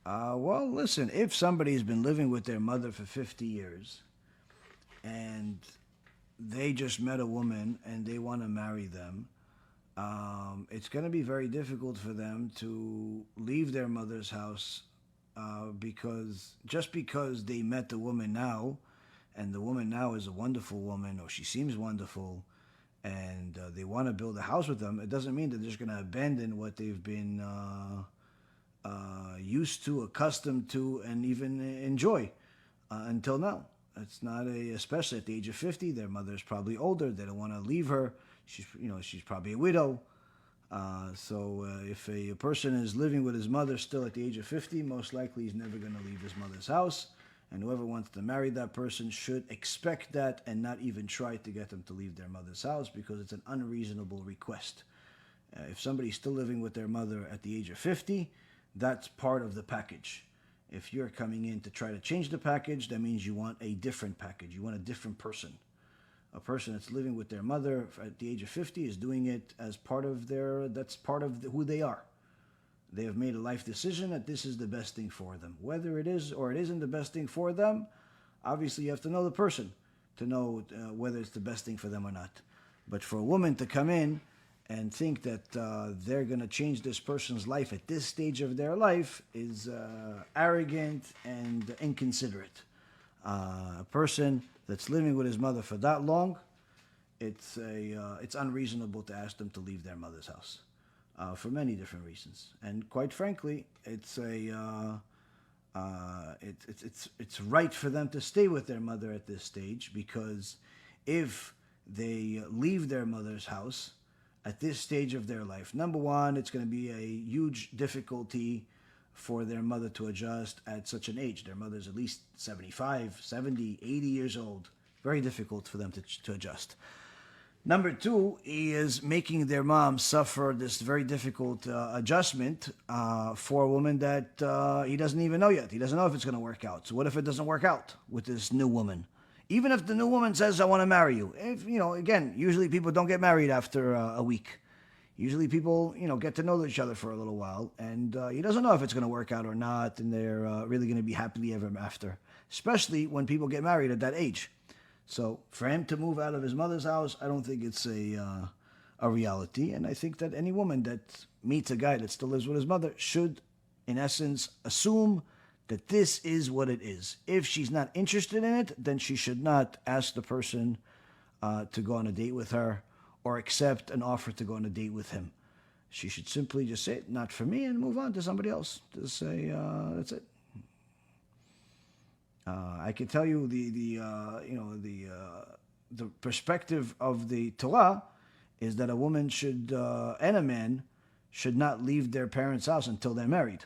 Well, listen, if somebody's been living with their mother for 50 years and they just met a woman and they want to marry them, it's going to be very difficult for them to leave their mother's house because they met the woman now, and the woman now is a wonderful woman, or she seems wonderful, and they want to build a house with them. It doesn't mean that they're just going to abandon what they've been used to, accustomed to, and even enjoy until now. It's not especially at the age of 50. Their mother's probably older. They don't want to leave her. She's probably a widow. If a person is living with his mother still at the age of 50, most likely he's never going to leave his mother's house. And whoever wants to marry that person should expect that and not even try to get them to leave their mother's house, because it's an unreasonable request. If somebody's still living with their mother at the age of 50, that's part of the package. If you're coming in to try to change the package, that means you want a different package. You want a different person. A person that's living with their mother at the age of 50 is doing it as that's part of who they are. They have made a life decision that this is the best thing for them. Whether it is or it isn't the best thing for them, obviously you have to know the person to know whether it's the best thing for them or not. But for a woman to come in and think that they're going to change this person's life at this stage of their life is arrogant and inconsiderate. A person that's living with his mother for that long, it's unreasonable to ask them to leave their mother's house for many different reasons. And quite frankly, it's right for them to stay with their mother at this stage, because if they leave their mother's house at this stage of their life, number one, it's going to be a huge difficulty for their mother to adjust at such an age. Their mother's at least 75, 70, 80 years old. Very difficult for them to adjust. Number two is making their mom suffer this very difficult adjustment for a woman that he doesn't even know yet. He doesn't know if it's going to work out. So what if it doesn't work out with this new woman? Even if the new woman says, "I want to marry you." Again, usually people don't get married after a week. Usually people, get to know each other for a little while, and he doesn't know if it's going to work out or not, and they're really going to be happily ever after, especially when people get married at that age. So for him to move out of his mother's house, I don't think it's a reality, and I think that any woman that meets a guy that still lives with his mother should, in essence, assume that this is what it is. If she's not interested in it, then she should not ask the person to go on a date with her or accept an offer to go on a date with him. She should simply just say, "Not for me," and move on to somebody else. Just say, "That's it." I can tell you the perspective of the Torah is that a woman should and a man should not leave their parents' house until they're married.